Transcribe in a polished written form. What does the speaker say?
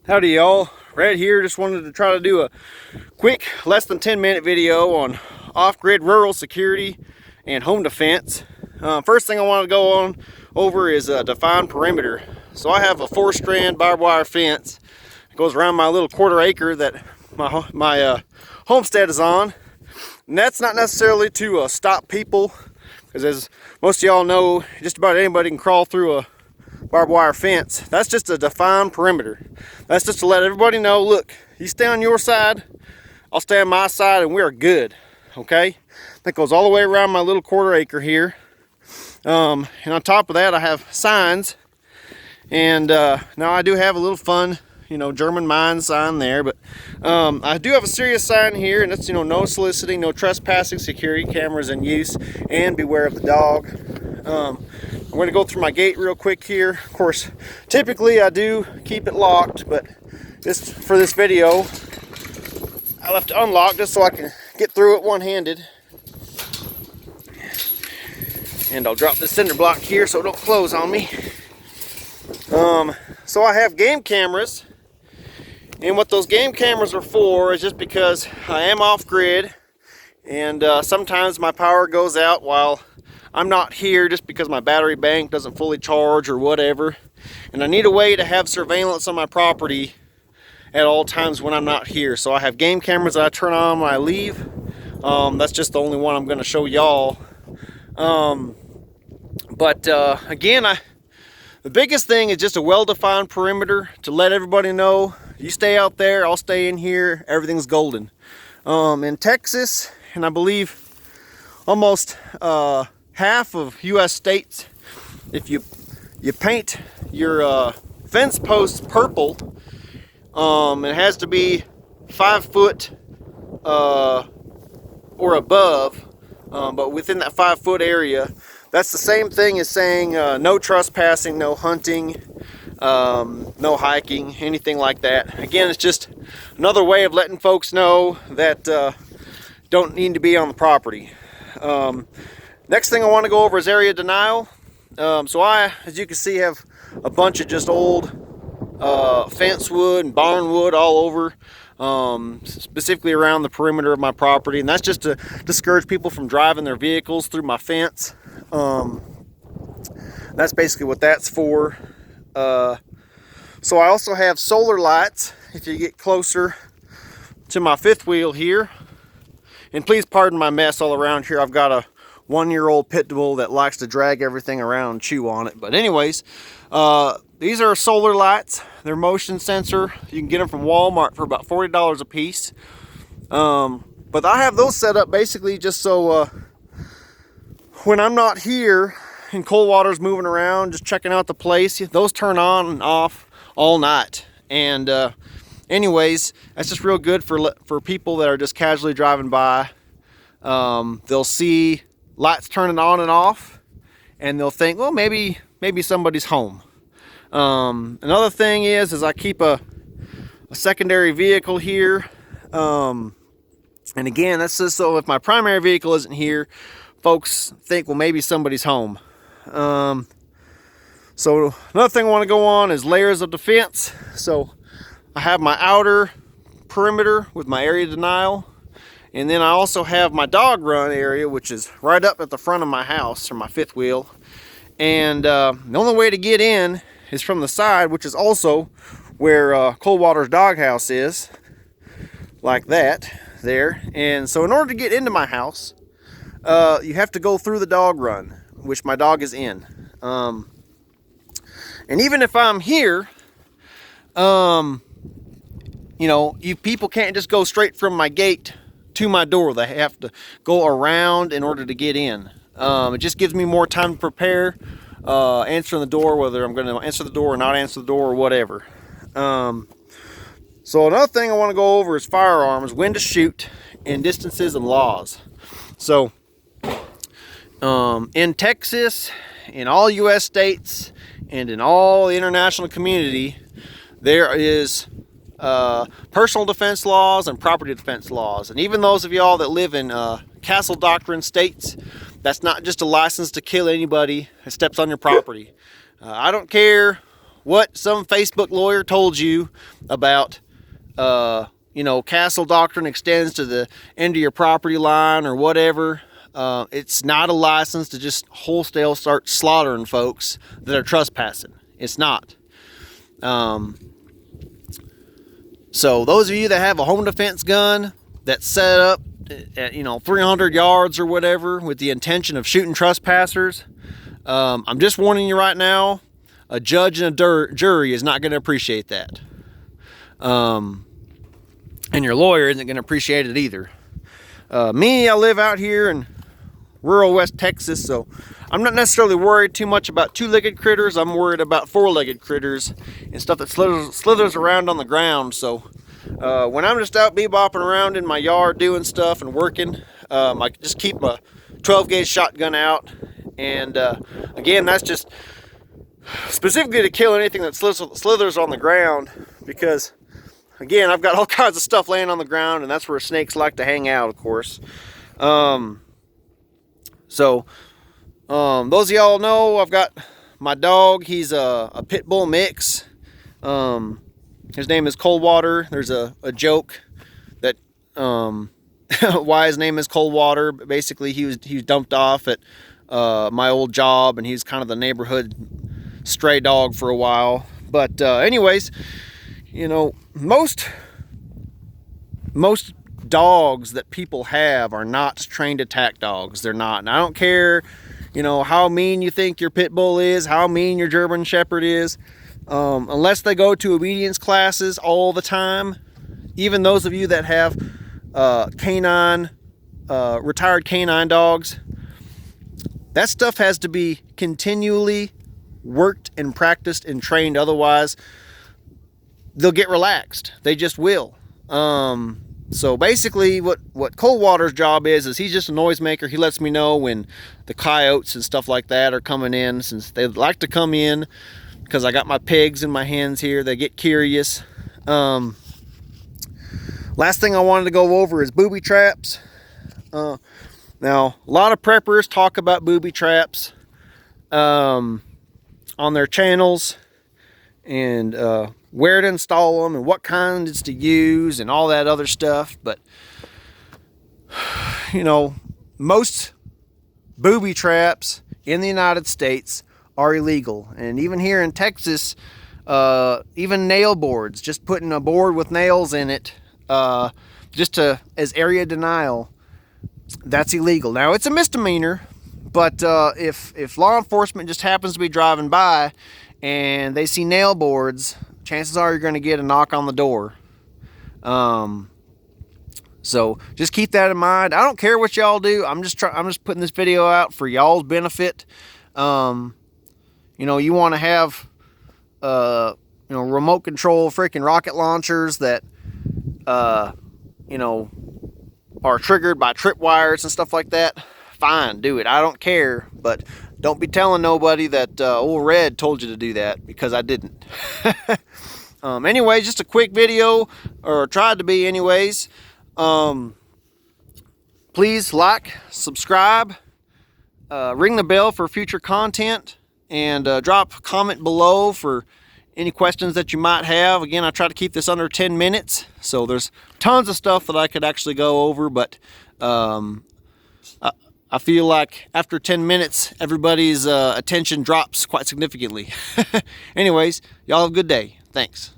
Howdy y'all, Red here. Just wanted to try to do a quick less than 10-minute video on off-grid rural security and home defense. First thing I want to go on over is a defined perimeter. So I have a 4-strand barbed wire fence. It goes around my little 1/4 acre that my homestead is on. And that's not necessarily to stop people, because as most of y'all know, just about anybody can crawl through a barbed wire fence. That's just a defined perimeter. That's just to let everybody know, look, you stay on your side, I'll stay on my side, and we're good. Okay? That goes all the way around my little 1/4 acre here. And on top of that, I have signs. And now I do have a little fun, German mine sign there, but I do have a serious sign here, and it's, no soliciting, no trespassing, security cameras in use, and beware of the dog. I'm going to go through my gate real quick here. Of course, typically I do keep it locked, but for this video, I left it unlocked just so I can get through it one-handed. And I'll drop this cinder block here so it don't close on me. So I have game cameras, and what those game cameras are for is just because I am off-grid, and sometimes my power goes out while I'm not here, just because my battery bank doesn't fully charge or whatever, and I need a way to have surveillance on my property at all times when I'm not here. So I have game cameras that I turn on when I leave. That's just the only one I'm going to show y'all. Again, the biggest thing is just a well-defined perimeter to let everybody know, you stay out there, I'll stay in here, everything's golden. In Texas, and I believe almost half of U.S. states, if you paint your fence posts purple, it has to be 5 foot or above, but within that 5 foot area. That's the same thing as saying no trespassing, no hunting, no hiking, anything like that. Again, it's just another way of letting folks know that don't need to be on the property. Next thing I want to go over is area denial. So I, as you can see, have a bunch of just old fence wood and barn wood all over, specifically around the perimeter of my property, and that's just to discourage people from driving their vehicles through my fence. That's basically what that's for. So I also have solar lights. If you get closer to my 5th wheel here, and please pardon my mess all around here. I've got a 1-year-old pit bull that likes to drag everything around and chew on it. But anyways, these are solar lights. They're motion sensor. You can get them from Walmart for about $40 a piece. But I have those set up basically just so when I'm not here and cold water's moving around, just checking out the place, those turn on and off all night. And anyways, that's just real good for people that are just casually driving by. They'll see lights turning on and off, and they'll think, well, maybe somebody's home. Another thing is I keep a secondary vehicle here, and again, that's just so if my primary vehicle isn't here, folks think, well, maybe somebody's home. So another thing I want to go on is layers of defense. So I have my outer perimeter with my area denial, and then I also have my dog run area, which is right up at the front of my house, or my 5th wheel. And the only way to get in is from the side, which is also where Coldwater's doghouse is, like that there. And so in order to get into my house, you have to go through the dog run, which my dog is in. And even if I'm here, you people can't just go straight from my gate to my door. They have to go around in order to get in. It just gives me more time to prepare, answering the door, whether I'm going to answer the door or not answer the door or whatever. So another thing I want to go over is firearms, when to shoot, and distances and laws. So in Texas, in all U.S. states, and in all the international community, there is personal defense laws and property defense laws. And even those of y'all that live in castle doctrine states, that's not just a license to kill anybody that steps on your property. I don't care what some Facebook lawyer told you about, you know, castle doctrine extends to the end of your property line or whatever. It's not a license to just wholesale start slaughtering folks that are trespassing. It's not. So those of you that have a home defense gun that's set up at, you know, 300 yards or whatever with the intention of shooting trespassers, I'm just warning you right now, a judge and a jury is not going to appreciate that. And your lawyer isn't going to appreciate it either. Me, I live out here in rural West Texas, so I'm not necessarily worried too much about two-legged critters. I'm worried about four-legged critters and stuff that slithers around on the ground. So when I'm just out bebopping around in my yard doing stuff and working, I just keep my 12-gauge shotgun out. And again, that's just specifically to kill anything that slithers on the ground, because again, I've got all kinds of stuff laying on the ground, and that's where snakes like to hang out, of course. So those of y'all know, I've got my dog. He's a pit bull mix. His name is Coldwater. There's a joke that why his name is Coldwater. Basically, he was dumped off at my old job, and he's kind of the neighborhood stray dog for a while. But anyways, you know, most dogs that people have are not trained attack dogs. They're not. And I don't care, you know, how mean you think your pit bull is, how mean your German Shepherd is, unless they go to obedience classes all the time. Even those of you that have retired canine dogs, that stuff has to be continually worked and practiced and trained. Otherwise, they'll get relaxed. They just will. So basically what Coldwater's job is he's just a noisemaker. He lets me know when the coyotes and stuff like that are coming in, since they like to come in because I got my pigs in my hands here. They get curious. Last thing I wanted to go over is booby traps. Now, a lot of preppers talk about booby traps on their channels, and where to install them and what kinds to use and all that other stuff. But you know, most booby traps in the United States are illegal. And even here in Texas, even nail boards, just putting a board with nails in it as area denial, that's illegal. Now, it's a misdemeanor, but if law enforcement just happens to be driving by and they see nail boards, chances are you're going to get a knock on the door. So just keep that in mind. I don't care what y'all do. I'm just putting this video out for y'all's benefit. You know, you want to have you know, remote control freaking rocket launchers that you know, are triggered by tripwires and stuff like that. Fine, do it. I don't care, but don't be telling nobody that old Red told you to do that, because I didn't. Anyways, just a quick video, or tried to be anyways. Please like, subscribe, ring the bell for future content, and drop a comment below for any questions that you might have. Again, I try to keep this under 10 minutes, so there's tons of stuff that I could actually go over, but I feel like after 10 minutes, everybody's attention drops quite significantly. Anyways, y'all have a good day. Thanks.